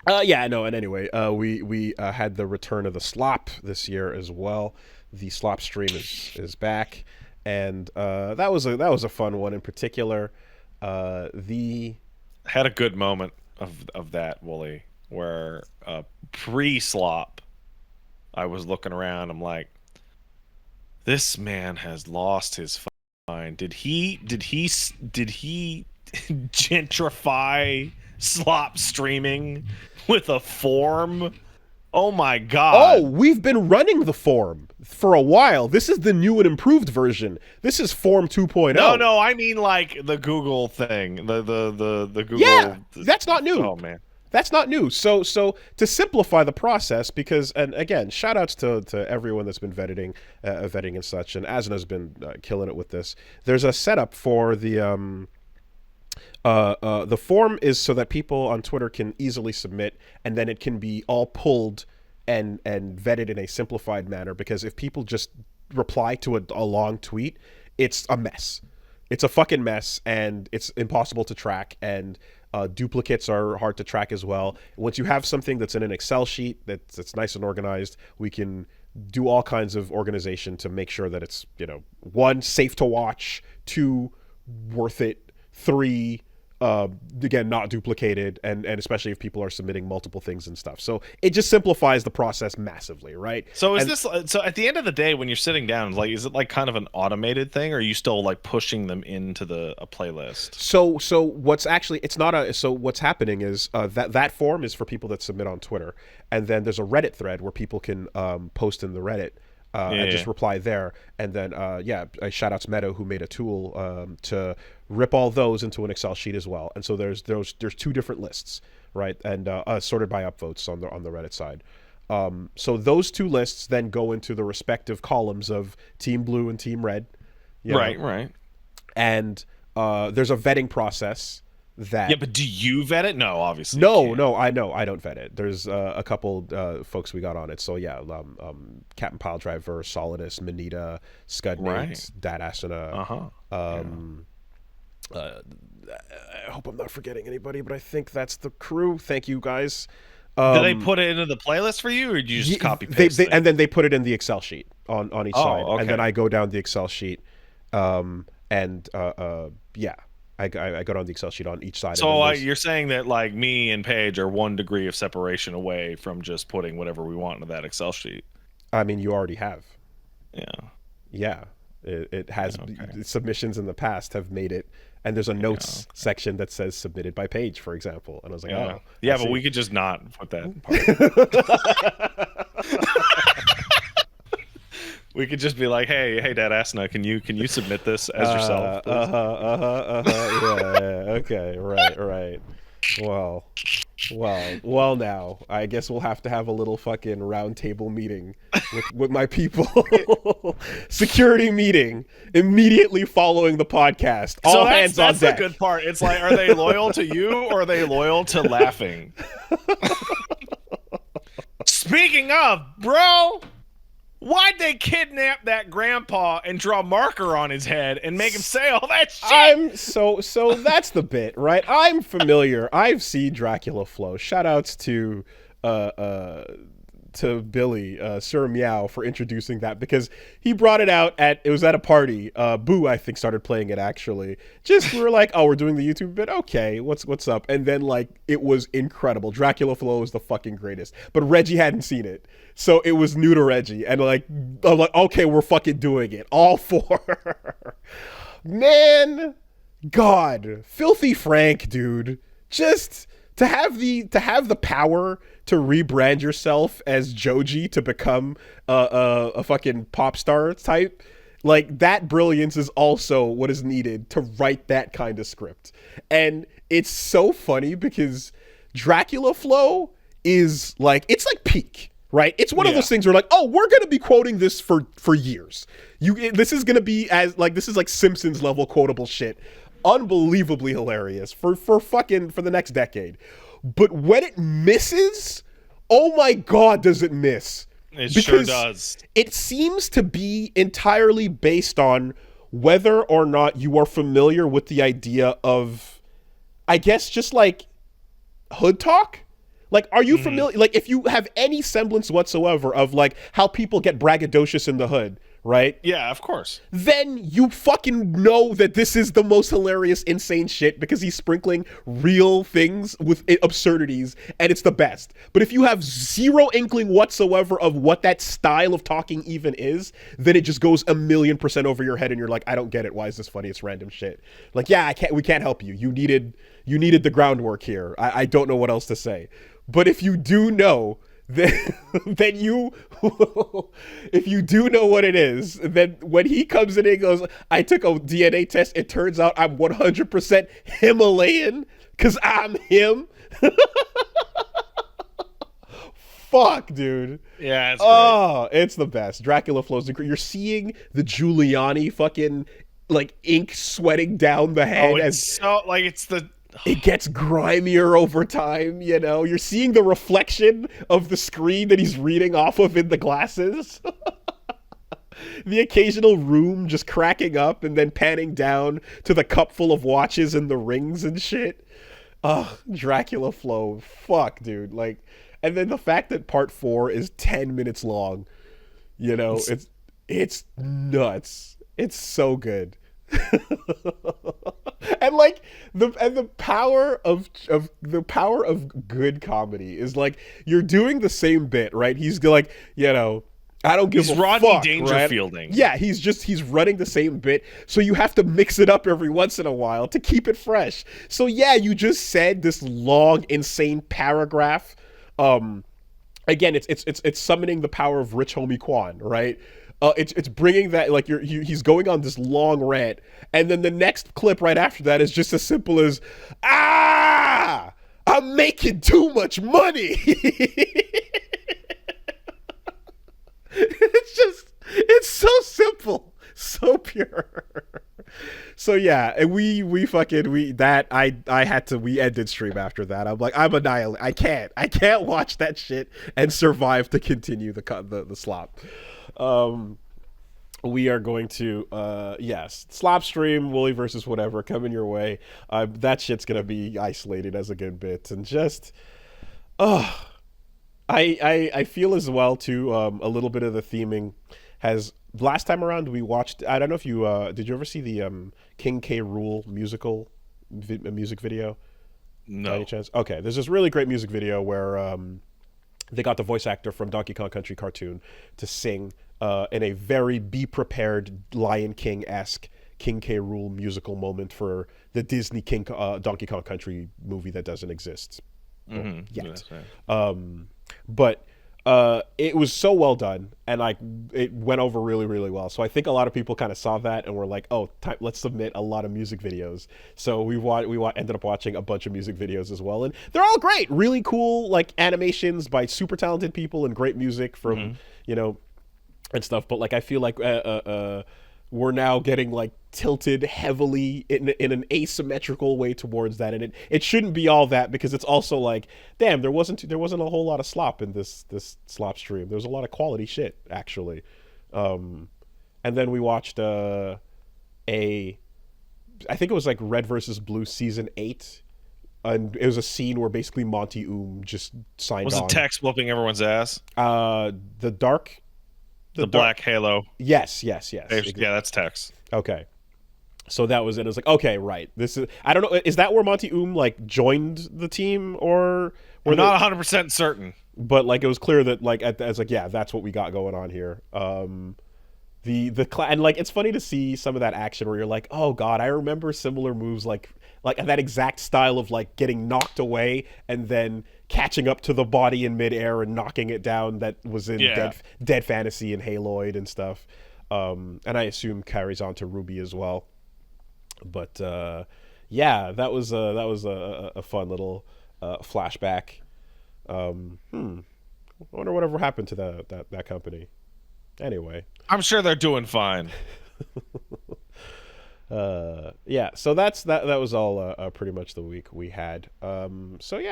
Yeah, no, and anyway, we had the return of the slop this year as well. The slop stream is back, and that was a fun one in particular. The Had a good moment of that, Wooly, where pre-slop, I was looking around. I'm like, this man has lost his mind. Did he gentrify slop streaming with a form? Oh my Oh, God. we've been running the form for a while. This is the new and improved version. This is Form No, 2.0. no, I mean like the Google thing. The Yeah, Google. that's not new. Oh man. That's not new. So to simplify the process, because and again, shout outs to everyone that's been vetting and such, and Asna's been killing it with this. There's a setup for the form is so that people on Twitter can easily submit, and then it can be all pulled and vetted in a simplified manner. Because if people just reply to a long tweet, it's a mess. It's a fucking mess, and it's impossible to track. And duplicates are hard to track as well. Once you have something that's in an Excel sheet that's nice and organized, we can do all kinds of organization to make sure that it's, one, safe to watch, two, worth it, three, again, not duplicated, and especially if people are submitting multiple things and stuff. So it just simplifies the process massively, right? So is And this so at the end of the day when you're sitting down, like is it like kind of an automated thing, or are you still like pushing them into the a playlist? so what's actually, it's not a so what's happening is that form is for people that submit on Twitter, and then there's a Reddit thread where people can post in the Reddit. And just Yeah. reply there, and then shout out to Meadow who made a tool to rip all those into an Excel sheet as well. And so there's two different lists, right, and sorted by upvotes on the Reddit side. So those two lists then go into the respective columns of Team Blue and Team Red, you know, Right, right. and there's a vetting process Yeah, that. but do you vet it? No, obviously you No, can't. no, I know I don't vet it. There's a couple folks we got on it. So yeah, Captain Piledriver, Solidus, Manita, Right. Scudnate, Dad Asana. Uh-huh. Yeah. Um, I hope I'm not forgetting anybody, but I think that's the crew. Thank you guys. Do they Um, put it into the playlist for you, or do you just copy they, paste they it? and then they put it in the Excel sheet on each side, Oh, and then okay. I go down the Excel sheet, and yeah, I go down the Excel sheet on each side, and then So there's. you're saying that like me and Paige are 1 degree of separation away from just putting whatever we want into that Excel sheet. I mean, you already have. Yeah. Yeah, it has Yeah. Okay. submissions in the past have made it, and there's a Yeah. notes section that says submitted by Page, for example, and I was like, Yeah. oh, I Yeah, but see. we could just not put that part. We could just be like, hey, Dad Asna, can you submit this as yourself, please? Yeah, okay, right. Well, well. Now I guess we'll have to have a little fucking round table meeting with my people. Security meeting immediately following the podcast. So All hands on that's the deck. good part. It's like, are they loyal to you or are they loyal to laughing? Speaking of, bro, why'd they kidnap that grandpa and draw marker on his head and make him say all that shit? I'm so that's the bit, right? I'm familiar. I've seen Dracula Flow. Shout outs uh uh to Billy, Sir Meow, for introducing that, because he brought it out it was at a party. Boo, I think, started playing it actually. Just we were like, oh, we're doing the YouTube bit. Okay, what's up? And then like it was incredible. Dracula Flow is the fucking greatest. But Reggie hadn't seen it. So it was new to Reggie. And like I'm like, okay, we're fucking doing it. All four. Man, God, Filthy Frank, dude. Just to have the power to rebrand yourself as Joji to become a fucking pop star type, like that brilliance is also what is needed to write that kind of script. And it's so funny because Dracula Flow is like, it's like peak. Right, it's one of Yeah. those things where like, oh, we're gonna be quoting this for years. This is gonna be as like this is like Simpsons level quotable shit, unbelievably hilarious for the next decade. But when it misses, oh my god, does it miss? It sure Because does. it seems to be entirely based on whether or not you are familiar with the idea of, I guess, just like hood talk. Like, are you Hmm. familiar? Like, if you have any semblance whatsoever of like how people get braggadocious in the hood, right? Yeah, of course. Then you fucking know that this is the most hilarious, insane shit because he's sprinkling real things with absurdities and it's the best. But if you have zero inkling whatsoever of what that style of talking even is, then it just goes 1,000,000% over your head and you're like, I don't get it. Why is this funny? It's random shit. Like, yeah, we can't help you. You needed the groundwork here. I don't know what else to say. But if you do know, then, then you if you do know what it is, then when he comes in and goes, I took a DNA test, it turns out I'm 100% Himalayan because I'm him. Fuck, dude. Yeah, it's great. Oh, it's the best. Dracula flows. You're seeing the Giuliani fucking like ink sweating down the Oh, head it's as so like it's the it gets grimier over time, you know? You're seeing the reflection of the screen that he's reading off of in the glasses. The occasional room just cracking up and then panning down to the cup full of watches and the rings and shit. Ugh, Dracula flow. Fuck, dude. Like, and then the fact that part 4 is 10 minutes long, you know, it's nuts. It's so good. And like the power of good comedy is like you're doing the same bit, right? He's like, you know, I don't give he's a Rodney fuck, right? Dangerfielding. Yeah, he's running the same bit, so you have to mix it up every once in a while to keep it fresh. So yeah, you just said this long, insane paragraph. Again, it's summoning the power of Rich Homie Quan, right? It's bringing that like he's going on this long rant, and then the next clip right after that is just as simple as I'm making too much money. It's so simple, so pure. So yeah, and we fucking we that I had to we ended stream after that. I'm like I'm annihilated. I can't watch that shit and survive to continue the slop. Um, we are going to yes, slop stream Wooly versus whatever coming your way. That shit's gonna be isolated as a good bit and just oh I feel as well too. A little bit of the theming has last time around we watched. I don't know if you did you ever see the King K. Rool music video by any No. chance? Okay, there's this really great music video where they got the voice actor from Donkey Kong Country cartoon to sing in a very be prepared Lion King esque King K. Rool musical moment for the Disney Donkey Kong Country movie that doesn't exist yet. But it was so well done and like it went over really really well, so I think a lot of people kind of saw that and were like, oh, let's submit a lot of music videos. So ended up watching a bunch of music videos as well, and they're all great, really cool, like animations by super talented people and great music from you know and stuff. But like I feel like we're now getting like tilted heavily in an asymmetrical way towards that, and it shouldn't be all that because it's also like, damn, there wasn't a whole lot of slop in this slop stream. There's a lot of quality shit actually. And then we watched I think it was like Red versus Blue season 8, and it was a scene where basically Monty just signed Was on. it Tex whooping everyone's ass? The dark. The black halo. Yes. Yeah, that's Tex. Okay. So that was it. It was like, okay, right. This is I don't know. Is that where Monty like joined the team or We're not 100% certain. But like it was clear that like it's like yeah, that's what we got going on here. And like it's funny to see some of that action where you're like, oh god, I remember similar moves like that exact style of like getting knocked away and then catching up to the body in midair and knocking it down. That was in Dead Fantasy and Haloid and stuff. And I assume carries on to Ruby as well. But yeah, that was a fun little flashback. I wonder whatever happened to that company. Anyway, I'm sure they're doing fine. Yeah, so that was all pretty much the week we had. So yeah,